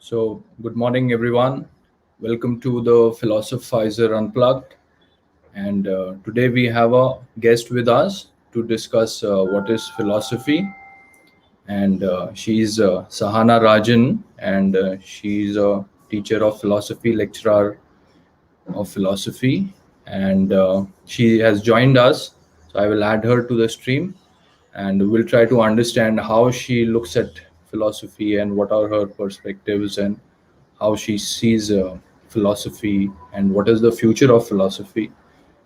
So, good morning, everyone. Welcome to the Philosophiser Unplugged. And today we have a guest with us to discuss what is philosophy. And she's Sahana Rajan, and she's a teacher of philosophy, lecturer of philosophy, and she has joined us. So, I will add her to the stream and we'll try to understand how she looks at philosophy and what are her perspectives and how she sees philosophy and what is the future of philosophy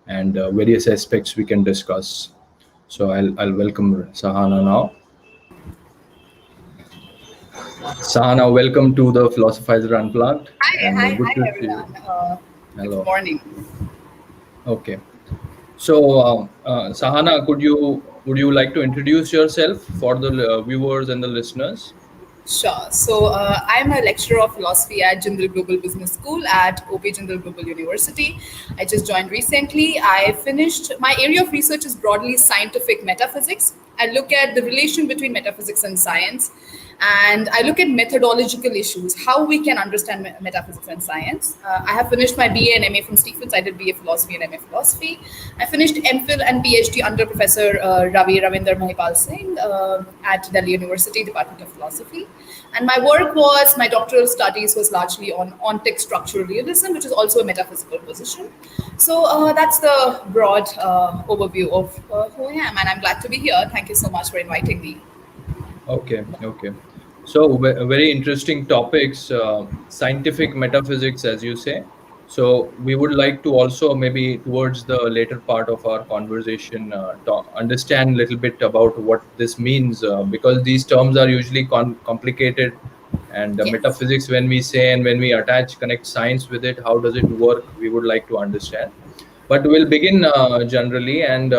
and various aspects we can discuss. So I'll welcome Sahana now. Sahana, welcome to the Philosophizer Unplugged and good Hi to see you. everyone. Good Hello. morning. Okay. So Sahana, would you like to introduce yourself for the viewers and the listeners? Sure. So I'm a lecturer of philosophy at Jindal Global Business School at OP Jindal Global University. I just joined recently. I finished my area of research is broadly scientific metaphysics. I look at the relation between metaphysics and science, and I look at methodological issues, how we can understand metaphysics and science. I have finished my BA and MA from Stephens. I did BA philosophy and MA philosophy. I finished MPhil and PhD under Professor Ravi Ravinder Mahipal Singh at Delhi University, Department of Philosophy. And my doctoral studies was largely on text structural realism, which is also a metaphysical position. So that's the broad overview of who I am, and I'm glad to be here. Thank you so much for inviting me. Okay. So very interesting topics, scientific metaphysics, as you say. So we would like to also maybe towards the later part of our conversation understand a little bit about what this means because these terms are usually complicated, and Yes. metaphysics when we say and when we connect science with it, how does it work? We would like to understand. But we'll begin generally. And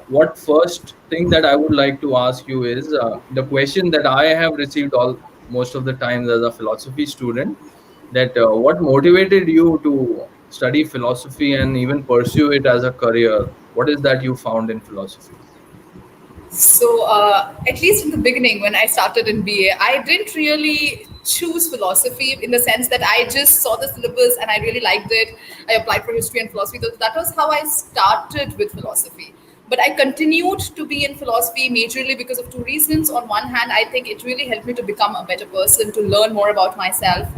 what first thing that I would like to ask you is the question that I have received all most of the times as a philosophy student, that what motivated you to study philosophy and even pursue it as a career? What is that you found in philosophy? So at least in the beginning, when I started in BA, I didn't really choose philosophy in the sense that I just saw the syllabus and I really liked it. I applied for history and philosophy. That was how I started with philosophy. But I continued to be in philosophy majorly because of two reasons. On one hand, I think it really helped me to become a better person, to learn more about myself,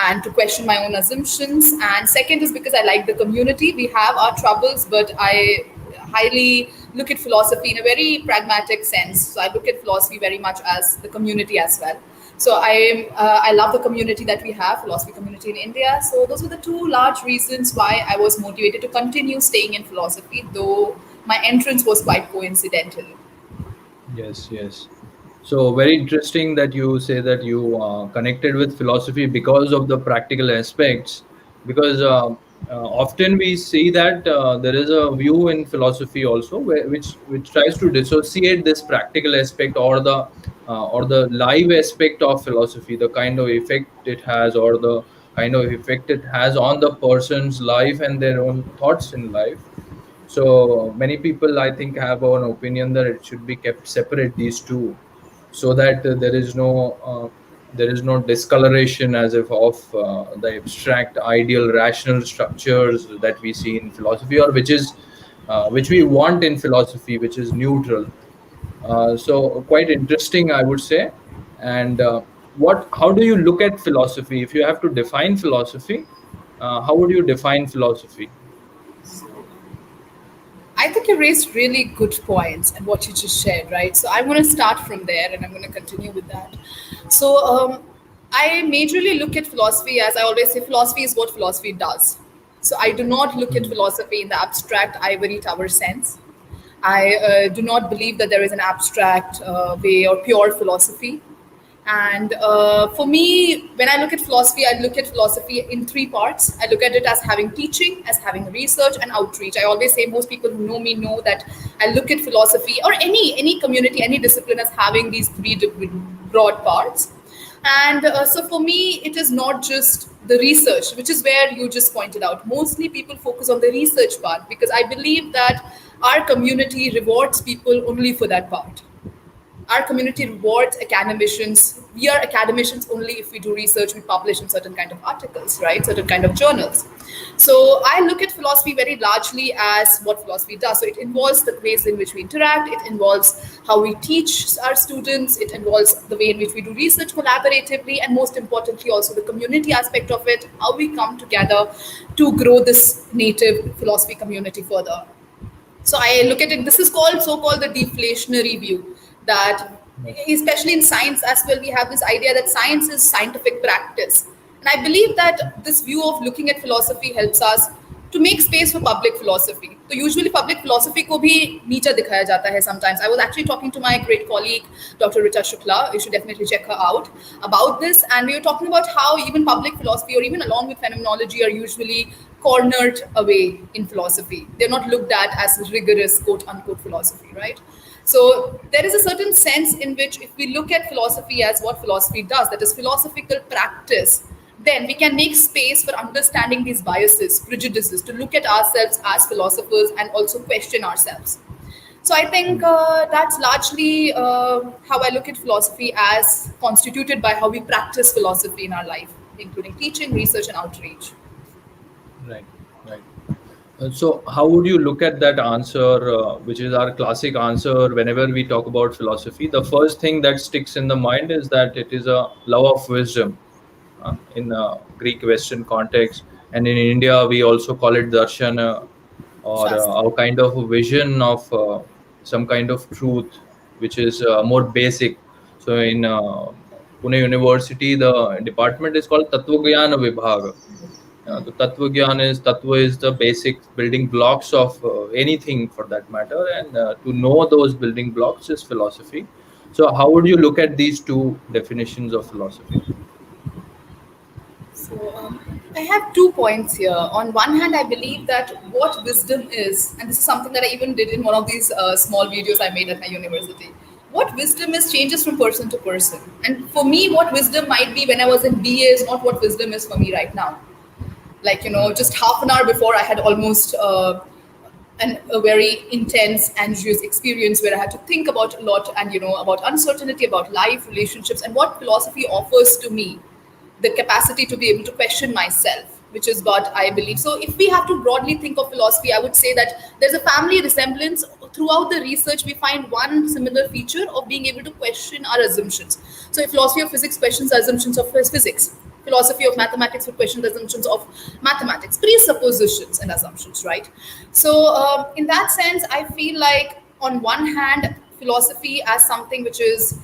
and to question my own assumptions. And second is because I like the community. We have our troubles, but I highly look at philosophy in a very pragmatic sense. So I look at philosophy very much as the community as well. So I love the community that we have, philosophy community in India. So those were the two large reasons why I was motivated to continue staying in philosophy, though my entrance was quite coincidental. Yes. So very interesting that you say that you connected with philosophy because of the practical aspects. Because often we see that there is a view in philosophy also which tries to dissociate this practical aspect or the live aspect of philosophy, the kind of effect it has or the kind of effect it has on the person's life and their own thoughts in life. So many people, I think, have an opinion that it should be kept separate, these two, so that there is no discoloration as if of the abstract, ideal, rational structures that we see in philosophy, or which we want in philosophy, which is neutral. So quite interesting, I would say. And how do you look at philosophy? If you have to define philosophy, how would you define philosophy? I think you raised really good points and what you just shared, right? So I'm going to start from there and I'm going to continue with that. So I majorly look at philosophy as I always say, philosophy is what philosophy does. So I do not look at philosophy in the abstract ivory tower sense. I do not believe that there is an abstract way or pure philosophy. And for me, when I look at philosophy, I look at philosophy in three parts. I look at it as having teaching, as having research, and outreach. I always say, most people who know me know that I look at philosophy or any community, any discipline as having these three broad parts. And so for me, it is not just the research, which is where you just pointed out. Mostly people focus on the research part because I believe that our community rewards people only for that part. Our community rewards academicians. We are academicians only if we do research, we publish in certain kind of articles, right? Certain kind of journals. So I look at philosophy very largely as what philosophy does. So it involves the ways in which we interact, it involves how we teach our students, it involves the way in which we do research collaboratively, and most importantly, also the community aspect of it, how we come together to grow this native philosophy community further. So I look at it, this is called so-called the deflationary view, that Right. especially in science as well, we have this idea that science is scientific practice. And I believe that this view of looking at philosophy helps us to make space for public philosophy. So usually public philosophy को भी नीचा दिखाया जाता है sometimes. I was actually talking to my great colleague, Dr. Rita Shukla. You should definitely check her out about this. And we were talking about how even public philosophy or even along with phenomenology are usually cornered away in philosophy. They're not looked at as rigorous quote unquote philosophy, right? So there is a certain sense in which if we look at philosophy as what philosophy does, that is philosophical practice, then we can make space for understanding these biases, prejudices, to look at ourselves as philosophers and also question ourselves. So I think that's largely how I look at philosophy as constituted by how we practice philosophy in our life, including teaching, research, and outreach. Right. Right. So, how would you look at that answer, which is our classic answer whenever we talk about philosophy? The first thing that sticks in the mind is that it is a love of wisdom in Greek Western context, and in India we also call it darshan, or Shastra. a kind of a vision of some kind of truth, which is more basic. So, in Pune University, the department is called Tattvagyan Vibhag. The Tattva is the basic building blocks of anything for that matter, and to know those building blocks is philosophy. So, how would you look at these two definitions of philosophy? So I have 2 points here. On one hand, I believe that what wisdom is, and this is something that I even did in one of these small videos I made at my university. What wisdom is changes from person to person. And for me, what wisdom might be when I was in BA is not what wisdom is for me right now. Like, just half an hour before, I had almost a very intense, anxious experience where I had to think about a lot and, about uncertainty, about life, relationships, and what philosophy offers to me the capacity to be able to question myself, which is what I believe. So, if we have to broadly think of philosophy, I would say that there's a family resemblance. Throughout the research, we find one similar feature of being able to question our assumptions. So, if philosophy of physics questions the assumptions of physics, philosophy of mathematics would question the assumptions of mathematics, presuppositions and assumptions, right? So, in that sense, I feel like on one hand, philosophy as something which is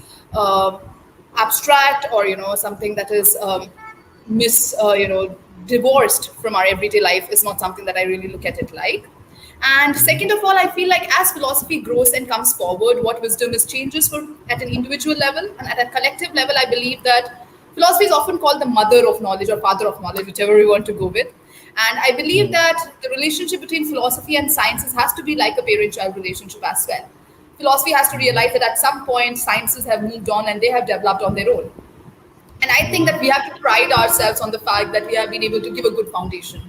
abstract, or something that is divorced from our everyday life, is not something that I really look at it like. And Mhm. second of all, I feel like as philosophy grows and comes forward, what wisdom is changes from at an individual level, and at a collective level, I believe that philosophy is often called the mother of knowledge or father of knowledge, whichever we want to go with. And I believe Mm. that the relationship between philosophy and sciences has to be like a parent-child relationship as well. Philosophy has to Mhm. realize that at some point sciences have moved on and they have developed on their own. And I think Mhm. that we have to pride ourselves on the fact that we have been able to give a good foundation.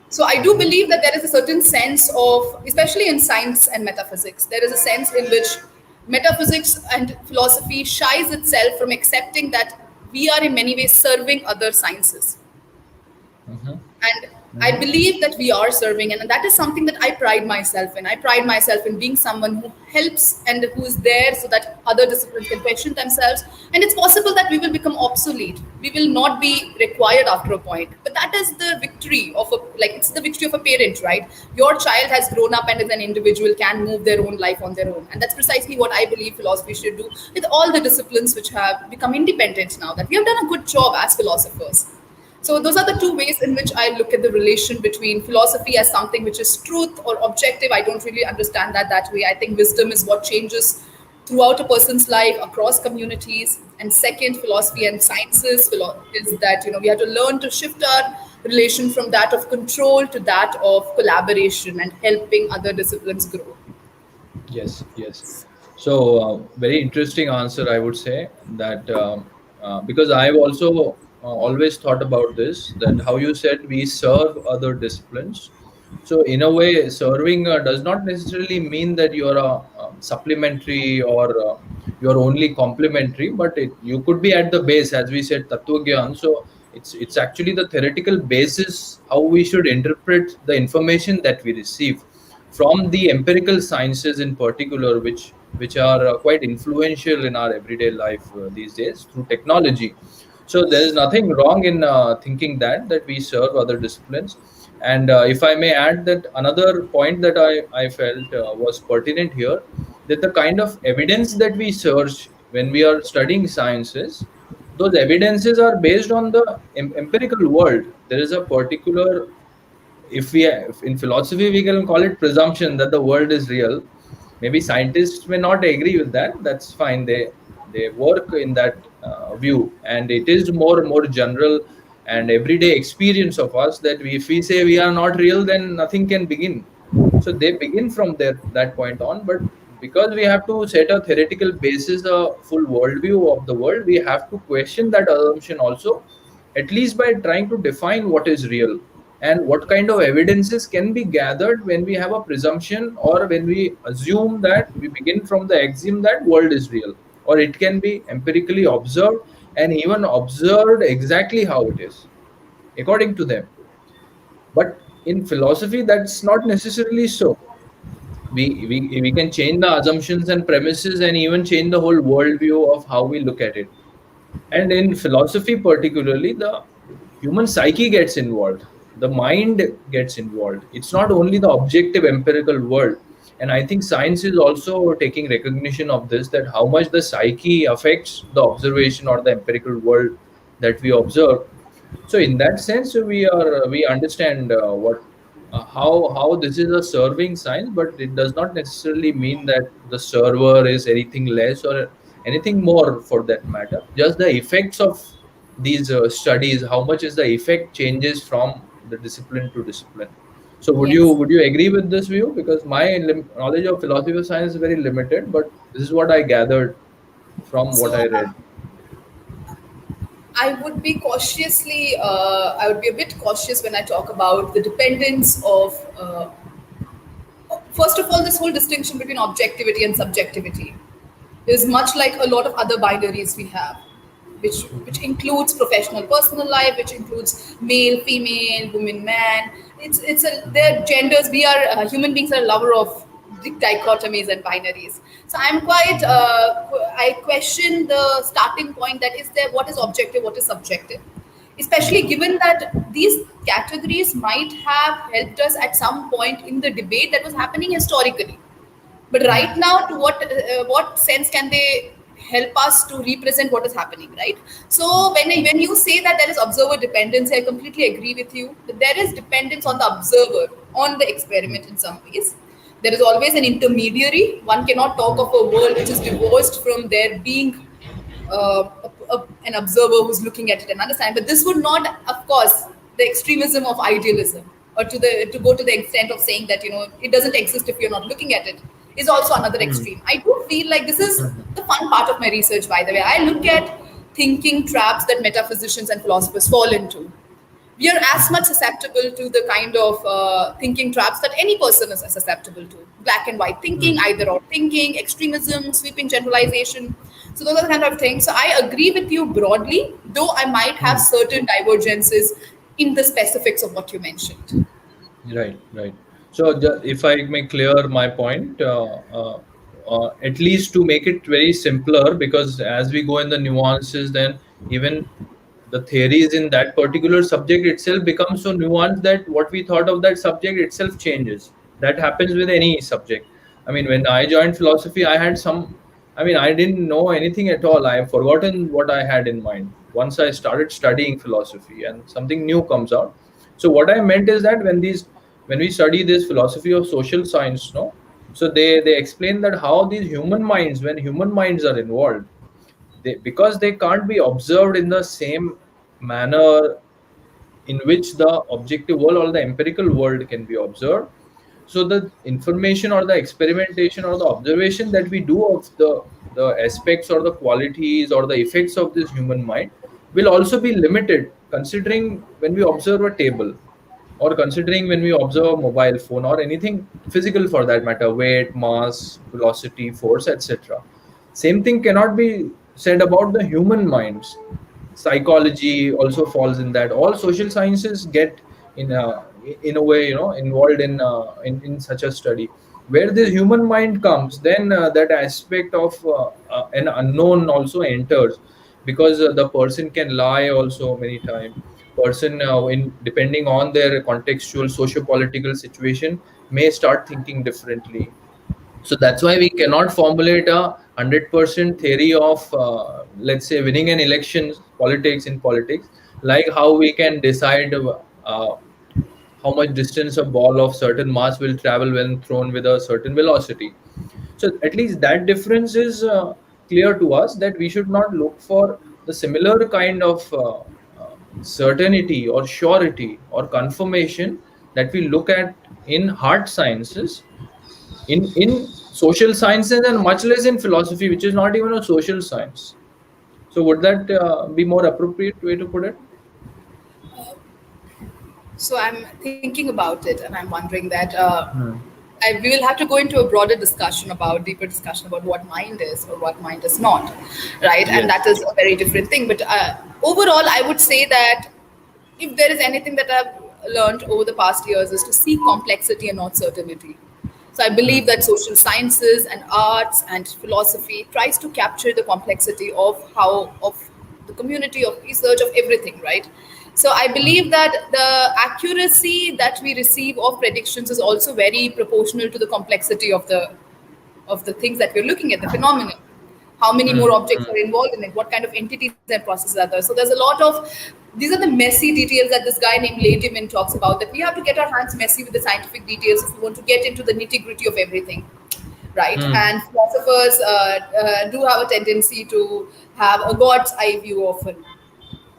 So I do Mhm. believe that there is a certain sense of, especially in science and metaphysics, there is a sense in which metaphysics and philosophy shies itself from accepting that we are in many ways serving other sciences. Mhm. And I Mhm. believe that we are serving, and that is something that I pride myself in. I pride myself in being someone who helps and who is there so that other disciplines can question themselves. And it's possible that we will become obsolete. We will not be required after a point. But that is the victory of it's the victory of a parent, right? Your child has grown up and is an individual, can move their own life on their own. And that's precisely what I believe philosophy should do with all the disciplines which have become independent now, that we have done a good job as philosophers. So those are the two ways in which I look at the relation between philosophy as something which is truth or objective. I don't really understand that way. I think wisdom is what changes throughout a person's life across communities. And second, philosophy and sciences is that we have to learn to shift our relation from that of control to that of collaboration and helping other disciplines grow. Yes, yes. So, very interesting answer, I would say that because I've also always thought about this, that how you said we serve other disciplines. So, in a way, serving does not necessarily mean that you're a supplementary or you're only complementary, but you could be at the base, as we said, tattva gyan. So it's actually the theoretical basis how we should interpret the information that we receive from the empirical sciences in particular, which are quite influential in our everyday life these days through technology. So there is nothing wrong in thinking that we serve other disciplines. And if I may add, that another point that I felt was pertinent here, that the kind of evidence that we search when we are studying sciences, those evidences are based on the empirical world. There is a particular, if in philosophy we can call it presumption that the world is real. Maybe scientists may not agree with that. That's fine. They work in that view, and it is more general and everyday experience of us that if we say we are not real, then nothing can begin. So they begin from there, that point on. But because we have to set a theoretical basis, a full worldview of the world, we have to question that assumption also, at least by trying to define what is real and what kind of evidences can be gathered when we have a presumption, or when we assume that we begin from the axiom that world is real, or it can be empirically observed and even observed exactly how it is according to them. But in philosophy, that's not necessarily so. We can change the assumptions and premises and even change the whole worldview of how we look at it. And in philosophy, particularly, the human psyche gets involved, the mind gets involved. It's not only the objective empirical world. And I think science is also taking recognition of this, that how much the psyche affects the observation or the empirical world that we observe. So in that sense, we understand what how this is a serving science, but it does not necessarily mean that the server is anything less or anything more for that matter. Just the effects of these studies, how much is the effect changes from the discipline to discipline. So Yes. would you agree with this view? Because my knowledge of philosophy of science is very limited, but this is what I gathered from what I So read. I would be a bit cautious when I talk about the dependence of, first of all, this whole distinction between objectivity and subjectivity is much like a lot of other binaries we have, which includes professional, personal life, which includes male, female, woman, man. It's a their genders. We are human beings are a lover of dichotomies and binaries. So I'm quite I question the starting point, that is there what is objective, what is subjective, especially given that these categories might have helped us at some point in the debate that was happening historically, but right now, to what sense can they help us to represent what is happening, right? So when you say that there is observer dependency, I completely agree with you. That there is dependence on the observer on the experiment in some ways. There is always an intermediary. One cannot talk of a world which is divorced from there being an observer who's looking at it and understand. But this would not, of course, the extremism of idealism, or to go to the extent of saying that it doesn't exist if you're not looking at it, is also another extreme. I do feel like this is the fun part of my research. By the way, I look at thinking traps that metaphysicians and philosophers fall into. We are as much susceptible to the kind of thinking traps that any person is susceptible to. Black and white thinking, either or thinking, extremism, sweeping generalization. So those are the kind of things. So I agree with you broadly, though I might have certain divergences in the specifics of what you mentioned. Right, right. So, if I may clear my point, at least to make it very simpler, because as we go in the nuances, then even the theories in that particular subject itself become so nuanced that what we thought of that subject itself changes. That happens with any subject. I mean, when I joined philosophy, I had some, I mean, I didn't know anything at all. I have forgotten what I had in mind once I started studying philosophy, and something new comes out. So what I meant is that when we study this philosophy of social science, no, so they explain that how these human minds, when human minds are involved, because they can't be observed in the same manner in which the objective world or the empirical world can be observed. So the information or the experimentation or the observation that we do of the aspects or the qualities or the effects of this human mind will also be limited, considering when we observe a table, or considering when we observe a mobile phone or anything physical for that matter, weight, mass, velocity, force, etc. Same thing cannot be said about the human minds. Psychology also falls in that. All social sciences get in a way, involved in such a study. Where this human mind comes, then that aspect of an unknown also enters, because the person can lie also many times. Person, in depending on their contextual socio-political situation, may start thinking differently. So that's why we cannot formulate a 100% theory of, let's say, winning an election, politics, like how we can decide how much distance a ball of certain mass will travel when thrown with a certain velocity. So at least that difference is clear to us, that we should not look for the similar kind of certainty or surety or confirmation that we look at in hard sciences, in social sciences, and much less in philosophy, which is not even a social science. So would that be more appropriate way to put it? So I'm thinking about it, and I'm wondering that Hmm. we will have to go into a broader discussion about deeper discussion about what mind is or what mind is not, right? And that Yes. is a very different thing. But overall, I would say that if there is anything that I've learned over the past years is to seek complexity and not certainty. So I believe Hmm. that social sciences and arts and philosophy tries to capture the complexity of how of the community of research of everything, right? So I believe that the accuracy that we receive of predictions is also very proportional to the complexity of the things that we're looking at, the phenomenon. How many Hmm. more objects Hmm. are involved in it? What kind of entities and processes are there? So there's a lot of these are the messy details that this guy named Latiman talks about. That we have to get our hands messy with the scientific details if we want to get into the nitty gritty of everything, right? Hmm. And philosophers do have a tendency to have a God's eye view often.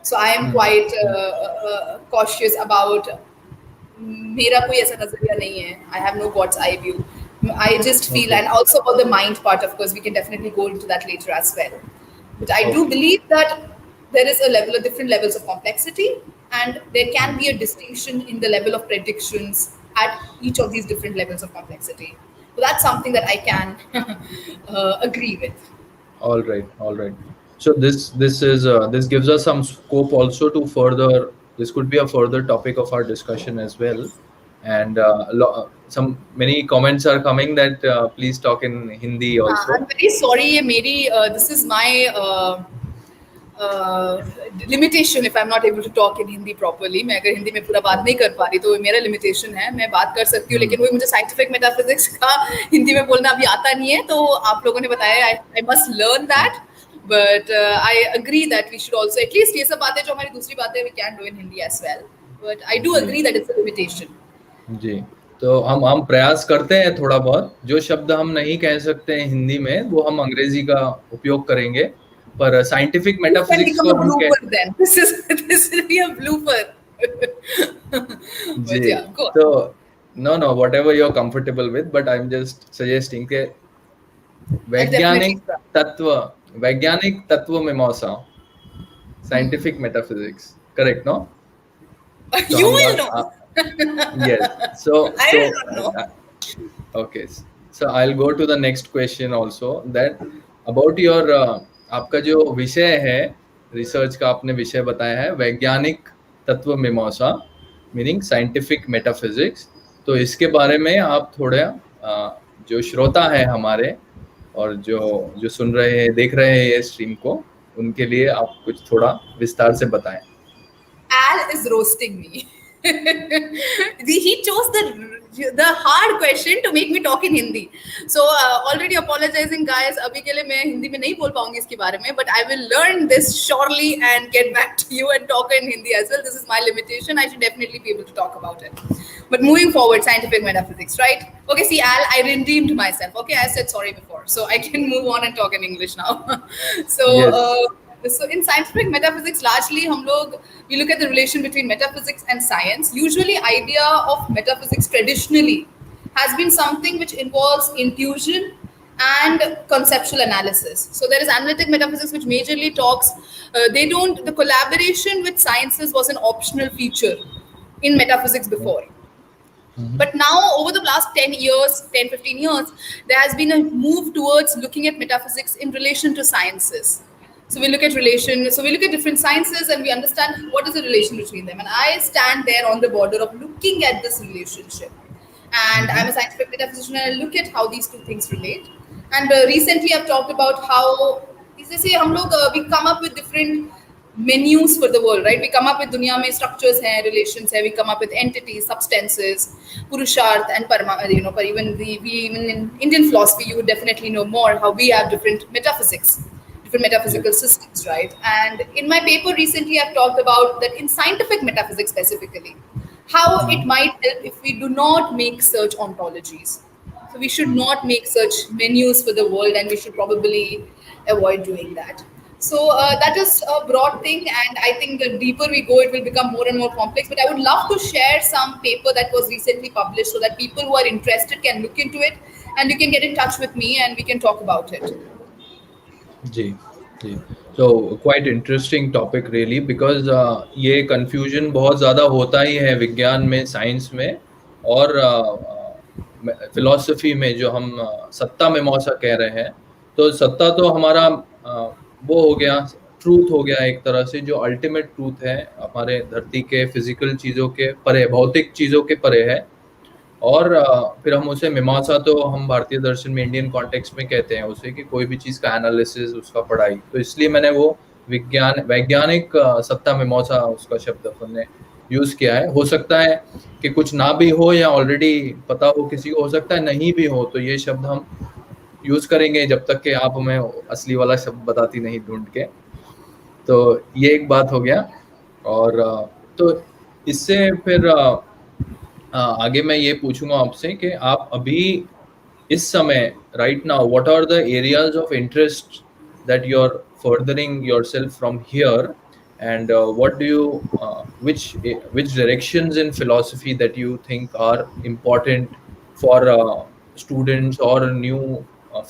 So I am Hmm. quite Hmm. cautious about मेरा कोई ऐसा नजरिया नहीं है. I have no God's eye view. I just feel, Okay. and also about the mind part, of course, we can definitely go into that later as well. But I do Okay. believe that there is a level of different levels of complexity, and there can Hmm. be a distinction in the level of predictions at each of these different levels of complexity. So that's something that I can agree with. All right, all right. So this gives us some scope also to further. This could be a further topic of our discussion as well. And some many comments are coming that please talk in Hindi हाँ, I'm also. very sorry. ये मेरी this is my limitation if I am not able to talk in Hindi properly. मैं अगर हिंदी में पूरा बात नहीं कर पा रही तो वो मेरा लिमिटेशन है. मैं बात कर सकती हूँ, Hmm. लेकिन वही मुझे साइंटिफिक मेटाफिजिक्स का हिंदी में बोलना अभी आता नहीं है. तो आप लोगों ने बताया I must learn that. But I agree that we should also at least ये सब बातें जो हमारी दूसरी बातें we can do in Hindi as well. But I do जी, agree that it's a limitation. जी। तो हम प्रयास करते हैं थोड़ा बहुत, जो शब्द हम नहीं कह सकते हैं हिंदी में, वो हम अंग्रेजी का उपयोग करेंगे, पर scientific This can metaphysics become को a हम कह। blooper then. This will be a blooper. But जी, yeah, go on. तो no no whatever you are comfortable with, but I am just suggesting कि I'll definitely वैज्ञानिक try. तत्व वैज्ञानिक तत्व मीमांसा, साइंटिफिक मेटाफिजिक्स, करेक्ट नो? तो You हम will बात know. yes, I will not know. okay, so I'll go to the next question also, that about your आपका जो विषय है, रिसर्च का आपने विषय बताया है वैज्ञानिक तत्व मीमांसा, मीनिंग साइंटिफिक मेटाफिजिक्स। तो इसके बारे में आप थोड़ा जो श्रोता है हमारे, और जो सुन रहे हैं, देख रहे हैं ये स्ट्रीम को, उनके लिए आप कुछ थोड़ा विस्तार से बताएं। Al is roasting me. He chose the hard question to make me talk in Hindi. So already apologizing, guys. अभी के लिए मैं हिंदी में नहीं बोल पाऊंगी इसके बारे में, but I will learn this surely and get back to you and talk in Hindi as well. This is my limitation. I should definitely be able to talk about it. But moving forward, scientific metaphysics, right? Okay, see, Al, I redeemed myself. Okay, I said sorry before, so I can move on and talk in English now. So. Yes. So in scientific metaphysics, largely we look at the relation between metaphysics and science. Usually, idea of metaphysics traditionally has been something which involves intuition and conceptual analysis. So there is analytic metaphysics, which majorly talks. They don't. The collaboration with sciences was an optional feature in metaphysics before. Hmm. But now, over the last 10 years, 10, 15 years, there has been a move towards looking at metaphysics in relation to sciences. So we look at different sciences and we understand what is the relation between them. And I stand there on the border of looking at this relationship. And I'm a Hmm. scientific metaphysician and I look at how these two things relate. And recently I've talked about how, जैसे हम लोग we come up with different menus for the world, right? We come up with दुनिया में structures हैं, relations हैं, we come up with entities, substances, purusharth and parma, but even even in Indian philosophy, you would definitely know more how we have different metaphysics, different Yes. metaphysical systems, right? And in my paper recently, I've talked about that in scientific metaphysics specifically, how it Hmm. might help if we do not make search ontologies. So we should Hmm. not make such menus for the world, and we should probably avoid doing that. So that is a broad thing, and I think the deeper we go, it will become more and more complex. But I would love to share some paper that was recently published, so that people who are interested can look into it, and you can get in touch with me, and we can talk about it. जी जी so quite interesting topic really because ये confusion बहुत ज़्यादा होता ही है विज्ञान में science में और फिलॉसफी में जो हम सत्ता में मौसा कह रहे हैं तो सत्ता तो हमारा वो हो गया ट्रूथ हो गया एक तरह से जो अल्टीमेट ट्रूथ है हमारे धरती के फिजिकल चीज़ों के परे भौतिक चीज़ों के परे है और फिर हम उसे मीमांसा तो हम भारतीय दर्शन में इंडियन कॉन्टेक्स्ट में कहते हैं उसे कि कोई भी चीज़ का एनालिसिस उसका पढ़ाई तो इसलिए मैंने वो विज्ञान वैज्ञानिक सत्ता मीमांसा उसका शब्द अपन ने यूज किया है हो सकता है कि कुछ ना भी हो या ऑलरेडी पता हो किसी को हो सकता है नहीं भी हो तो ये शब्द हम यूज करेंगे जब तक कि आप हमें असली वाला शब्द बताती नहीं ढूंढ के तो ये एक बात हो गया और तो इससे फिर आगे मैं ये पूछूंगा आपसे कि आप अभी इस समय right now what are the areas of interest that you are furthering yourself from here and what do you which directions in philosophy that you think are important for students or new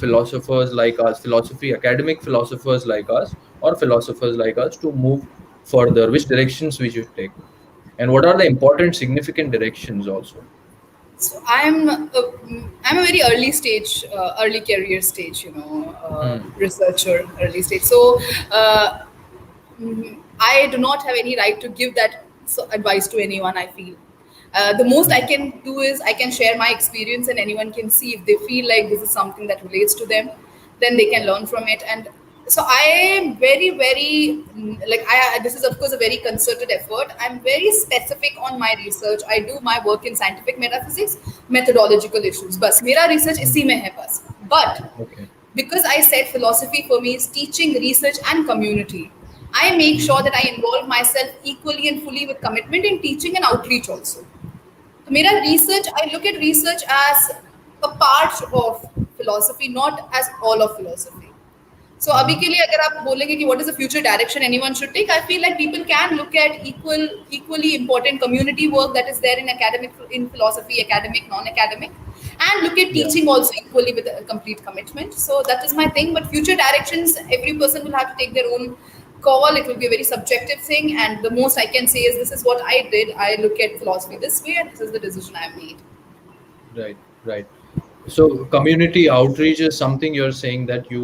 philosophers like us philosophy academic philosophers like us or philosophers like us to move further which directions we should take and what are the important significant directions also. So I'm a very early stage, early career stage, Hmm. researcher, early stage. So I do not have any right to give that advice to anyone. I feel the most I Hmm. can do is I can share my experience, and anyone can see if they feel like this is something that relates to them, then they can learn from it. And so I am very, very like I. This is of course a very concerted effort. I'm very specific on my research. I do my work in scientific metaphysics, methodological issues. बस मेरा research Hmm. इसी में है बस. But Okay. because I said philosophy for me is teaching, research, and community, I make sure Hmm. that I involve myself equally and fully with commitment in teaching and outreach also. So मेरा research, I look at research as a part of philosophy, not as all of philosophy. So अभी Hmm. के लिए अगर आप बोलेंगे कि what is the future direction anyone should take, I feel like people can look at equally important community work that is there in academic, in philosophy, academic, non-academic, and look at Yeah. teaching also equally with a complete commitment. So that is my thing. But future directions, every person will have to take their own call. It will be a very subjective thing, and the most I can say is this is what I did. I look at philosophy this way, and this is the decision I made. Right, right. So community outreach is something you're saying that you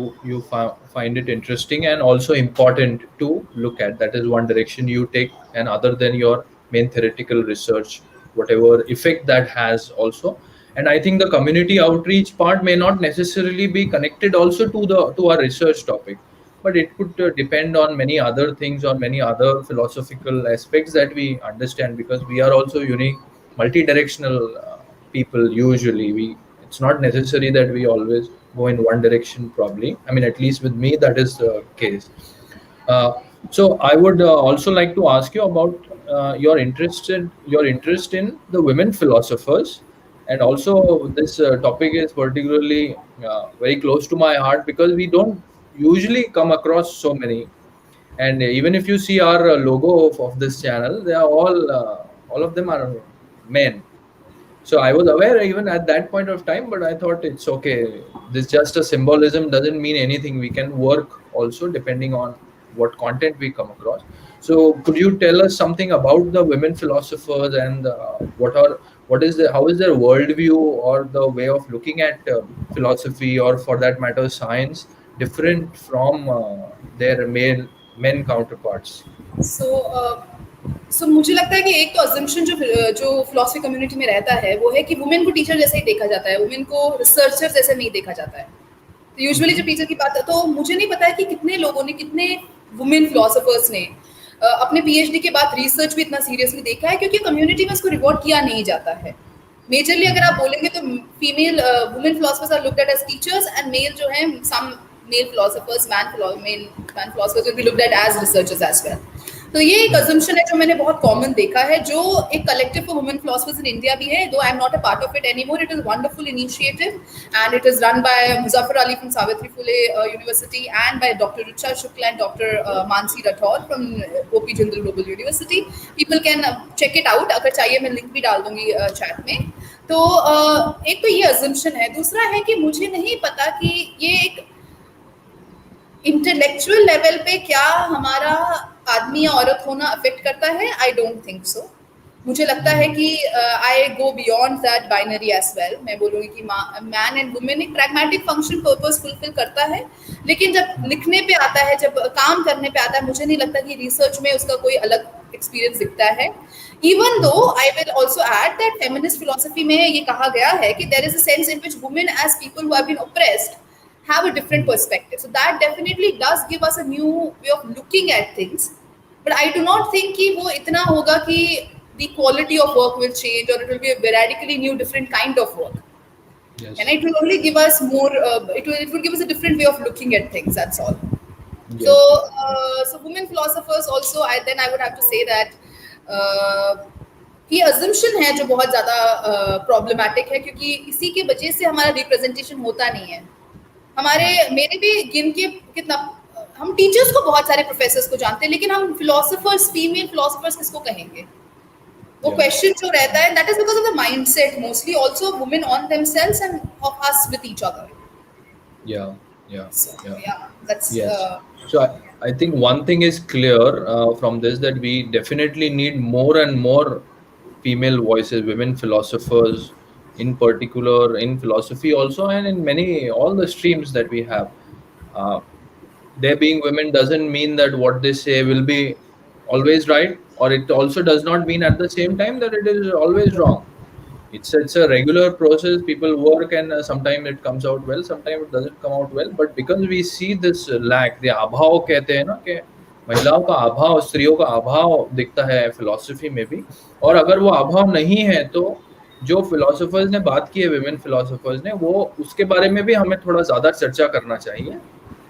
find it interesting and also important to look at. That is one direction you take, and other than your main theoretical research, whatever effect that has also. And I think the community outreach part may not necessarily be connected also to our research topic, but it could depend on many other things or many other philosophical aspects that we understand because we are also unique multi-directional people usually we it's not necessary that we always go in one direction probably I mean at least with me that is the case uh, so I would also like to ask you about your interest in the women philosophers and also this topic is particularly very close to my heart because we don't usually come across so many and even if you see our logo of this channel they are all of them are men so I was aware even at that point of time, but I thought it's okay. This just a symbolism doesn't mean anything. We can work also depending on what content we come across. So could you tell us something about the women philosophers and what is the how is their worldview or the way of looking at philosophy, or for that matter science, different from their male men counterparts? सो सो मुझे लगता है कि एक तो assumption जो philosophy community में रहता है वो है कि वुमेन को टीचर जैसे ही देखा जाता है, वुमेन को रिसर्चर जैसे नहीं देखा जाता है। तो यूजुअली जब Mm-hmm. टीचर की बात है तो मुझे नहीं पता है कि कितने लोगों ने, कितने वुमेन फिलोसोफर्स ने अपने पीएचडी के बाद रिसर्च भी इतना सीरियसली देखा है, क्योंकि कम्युनिटी में उसको रिवॉर्ड किया नहीं जाता है। मेजरली अगर आप Mm-hmm. बोलेंगे तो female women philosophers are looked at as teachers, and male जो है some male philosophers, man philosophers will be looked at as researchers as well. तो ये एक Mm-hmm. अजम्पशन है जो मैंने बहुत कॉमन देखा है, जो एक collective for women philosophers in India भी है, though I am not a part of it anymore. It is wonderful initiative and it is run by Muzaffar Ali from Savitri Phule university and by doctor Rucha Shukla and doctor Mansi Rathore from OP Jindal global university. People can check it out, अगर चाहिए मैं link भी डाल दूंगी chat में। तो एक तो ये अजम्पशन है, दूसरा है कि मुझे नहीं पता कि ये एक इंटेलेक्चुअल लेवल पे क्या हमारा आदमी या औरत होना अफेक्ट करता है। I don't think so. मुझे लगता है Mm-hmm. कि I go beyond that binary as well. मैं बोलूँगी कि मैन एंड वुमेन एक प्रैग्मेटिक फंक्शन पर्पस फुलफिल करता है, लेकिन जब लिखने पे आता है, जब काम करने पे आता है, मुझे नहीं लगता कि रिसर्च में उसका कोई अलग एक्सपीरियंस दिखता है। Even though Mm-hmm. I will also add that feminist philosophy में ये कहा गया है कि there is a sense in which women as people who have been oppressed have a different Mm-hmm. perspective. So that definitely does give us a new way of looking at things. But I do not think कि वो इतना होगा कि the quality of work will change or it will be a radically new, different kind of work. And Yes. it will only give us more. It will give us a different way of looking at things. That's all. So Yes. so women philosophers also. I would have to say that. Uh, ये assumption है जो बहुत ज़्यादा problematic है, क्योंकि इसी के वजह से हमारा रिप्रेजेंटेशन होता नहीं है। हमारे मेरे भी गिन के कितना, हम टीचर्स को बहुत सारे प्रोफेसर्स को जानते हैं, लेकिन हम फिलोसफर्स, फीमेल फिलोसफर्स किसको कहेंगे? वो Yeah. क्वेश्चन जो रहता है, that is because of the mindset mostly also women on themselves end of us with each other. Yeah. Yeah. So Yeah. या that's Yes. So I think one thing is clear from this, that we definitely need more and more female voices, women philosophers, in particular in philosophy also, and in many all the streams that we have. Uh, they being women doesn't mean that what they say will be always right, or it also does not mean at the same time that it is always wrong. It's a regular process. People work, and sometimes it comes out well, sometimes it doesn't come out well. But because we see this lack, the अभाव कहते हैं ना, कि महिलाओं का अभाव, स्त्रियों का अभाव दिखता है फिलोसफी में भी। और अगर वो अभाव नहीं है तो जो फिलोसोफर्स ने बात की है, विमेन फिलोसोफर्स ने, वो उसके बारे में भी हमें थोड़ा ज्यादा चर्चा करना चाहिए।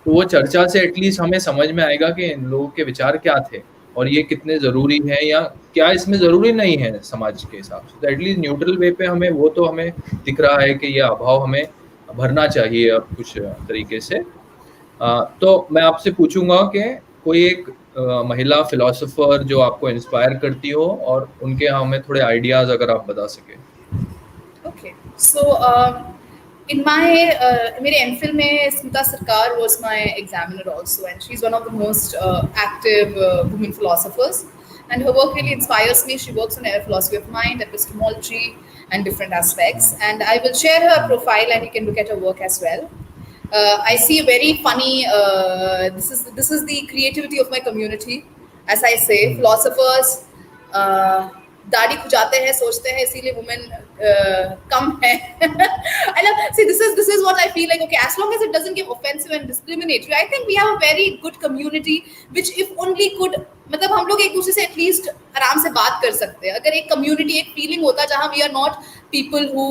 तो वो चर्चा से एटलीस्ट हमें समझ में आएगा कि इन लोगों के विचार क्या थे, और ये कितने ज़रूरी हैं, या क्या इसमें ज़रूरी नहीं है समाज के हिसाब से। तो एटलीस्ट न्यूट्रल वे पे हमें वो तो हमें दिख रहा है कि ये अभाव हमें भरना चाहिए अब कुछ तरीके से। तो मैं आपसे पूछूंगा कि कोई एक महिला फिलोसोफर जो आपको इंस्पायर करती हो, और उनके हमें थोड़े आइडियाज अगर आप बता सके। Okay. So, in my मेरे MPhil में स्मिता सरकार was my examiner also, and she's one of the most active women philosophers, and her work really inspires me. She works on philosophy of mind, epistemology, and different aspects. And I will share her profile, and you can look at her work as well. I see a very funny. This is the creativity of my community, as I say, philosophers. दाढ़ी खुजाते हैं, सोचते हैं, इसीलिए women कम है। I love, see, this is what I feel like. Okay, as long as it doesn't give offensive and discriminatory, I think we have a very good community, which if only could, मतलब हम लोग एक दूसरे से at least आराम से बात कर सकते हैं। अगर एक कम्युनिटी, एक फीलिंग होता जहाँ we are not people who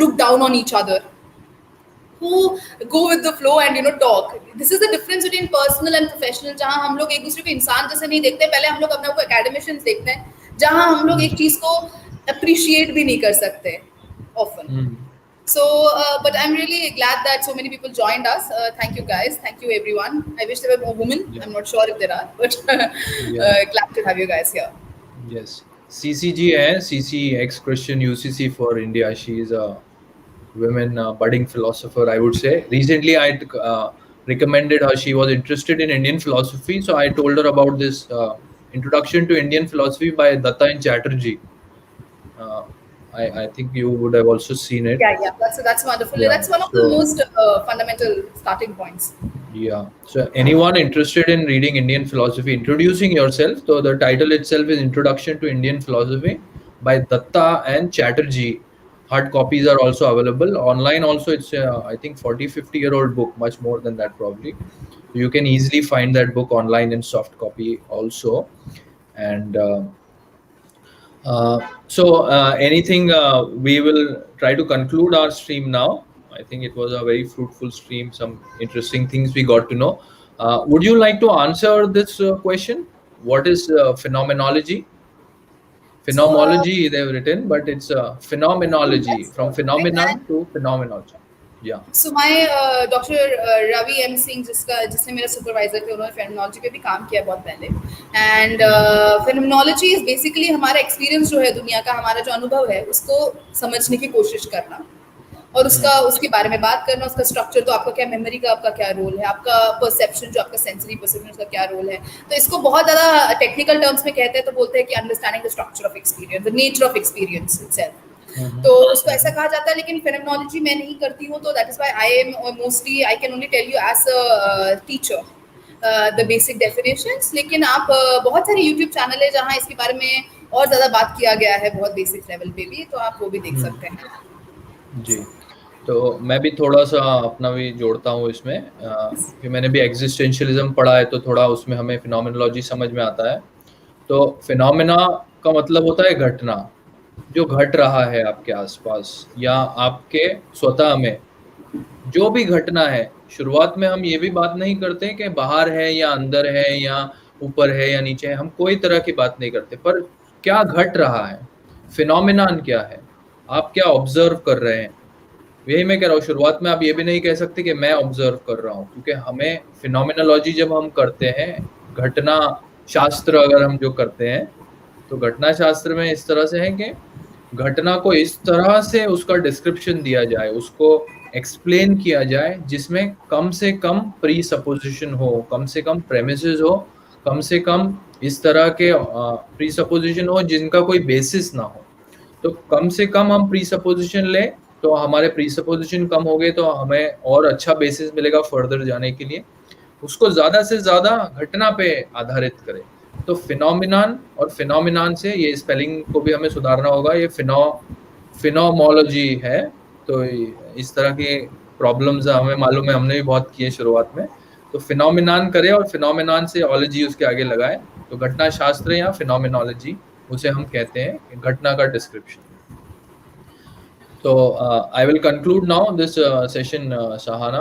look down on each other, who go with the flow and talk. This is the difference between personal and professional, जहाँ हम लोग एक दूसरे को इंसान जैसे नहीं देखते। पहले हम लोग अपने को academicians देखते हैं, जहाँ हम लोग एक चीज को appreciate भी नहीं कर सकते often. So, but I'm really glad that so many people joined us. Thank you guys. Thank you everyone. I wish there were more women. Yeah. I'm not sure if there are, but Yeah. glad to have you guys here. Yes. CCG है, CC ex Christian UCC for India. She is a women budding philosopher, I would say. Recently, I recommended her. She was interested in Indian philosophy, so I told her about this introduction to Indian philosophy by Datta and Chatterjee. I think you would have also seen it. Yeah, yeah, that's wonderful. Yeah. That's one of the So most fundamental starting points. yeah. So anyone interested in reading Indian philosophy, introducing yourself. So the title itself is Introduction to Indian Philosophy by Datta and Chatterjee. Hard copies are also available. Online also, it's I think 40-50 year old book, much more than that probably. You can easily find that book online in soft copy also. And anything, we will try to conclude our stream now. I think it was a very fruitful stream, some interesting things we got to know. Would you like to answer this question? What is phenomenology? So, Phenomenology, they've written, but it's phenomenology, that's from perfect. And phenomenon to phenomenology. Yeah. so my doctor Ravi M Singh जिसने मेरा supervisor थे उन्होंने phenomenology पे भी काम किया बहुत पहले एंड फेनोमेनोलॉजी इज बेसिकली हमारा एक्सपीरियंस जो है दुनिया का हमारा जो अनुभव है उसको समझने की कोशिश करना और उसका उसके बारे में बात करना उसका स्ट्रक्चर तो आपका क्या मेमोरी का आपका क्या रोल है आपका परसेप्शन जो आपका सेंसरी परसेप्शन उसका क्या रोल है तो इसको बहुत ज़्यादा टेक्निकल टर्म्स में कहते हैं तो बोलते हैं कि understanding the structure of experience the nature of experience itself तो उसको ऐसा कहा जाता है लेकिन फेनोमेनोलॉजी मैं नहीं करती हूँ तो that is why I am mostly I can only tell you as a teacher the basic definitions लेकिन आप बहुत सारे यूट्यूब चैनल है जहाँ इसके बारे में और ज़्यादा बात किया गया है बहुत बेसिक लेवल पे भी तो आप वो भी देख सकते हैं जी। तो मैं भी थोड़ा सा अपना भी जोड़ता हूँ इसमें, कि मैंने भी एग्जिस्टेंशियलिज्म पढ़ा है, तो थोड़ा उसमें हमें फिनोमेनोलॉजी समझ में आता है। तो फिनोमेना का मतलब होता है घटना, जो घट रहा है आपके आसपास या आपके स्वतः में, जो भी घटना है। शुरुआत में हम ये भी बात नहीं करते कि बाहर है या अंदर है या ऊपर है या नीचे है, हम कोई तरह की बात नहीं करते, पर क्या घट रहा है, फिनोमिनन क्या है, आप क्या ऑब्जर्व कर रहे हैं। यही मैं कह रहा हूँ, शुरुआत में आप ये भी नहीं कह सकते कि मैं ऑब्जर्व कर रहा हूँ, क्योंकि हमें फिनोमिनोलॉजी जब हम करते हैं, घटना शास्त्र अगर हम जो करते हैं, तो घटना शास्त्र में इस तरह से है कि घटना को इस तरह से उसका डिस्क्रिप्शन दिया जाए, उसको एक्सप्लेन किया जाए, जिसमें कम से कम प्री सपोजिशन हो, कम से कम प्रेमिसेस हो, कम से कम इस तरह के प्री सपोजिशन हो जिनका कोई बेसिस ना हो। तो कम से कम हम प्री सपोजिशन ले, तो हमारे प्री सपोजिशन कम हो गए तो हमें और अच्छा बेसिस मिलेगा फर्दर जाने के लिए। उसको ज्यादा से ज्यादा घटना पे आधारित करें। तो फिनोमिनन और फिनोमिनन से, ये स्पेलिंग को भी हमें सुधारना होगा, ये फिनोमोलॉजी है। तो इस तरह के प्रॉब्लम्स हमें मालूम है, हमने भी बहुत किए शुरुआत में। तो फिनोमिनन करें और फिनोमिनन से ओलॉजी उसके आगे लगाए, तो घटना शास्त्र या फिनोमिनोलॉजी उसे हम कहते हैं, घटना का description. So I will conclude now this session, Sahana,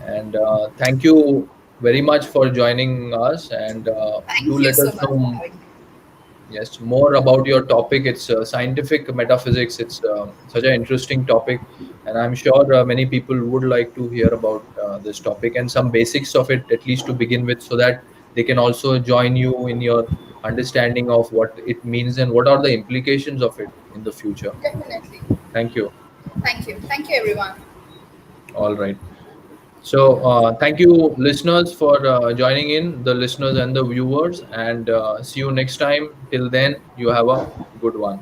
and thank you very much for joining us. And do thank you let so us much know, for having me yes, more about your topic. It's scientific metaphysics. It's such an interesting topic, and I'm sure many people would like to hear about this topic and some basics of it, at least to begin with, so that they can also join you in your understanding of what it means and what are the implications of it in the future. Definitely Thank you. Thank you everyone All right. So, thank you, listeners, for joining in, the listeners and the viewers, and see you next time. Till then, you have a good one.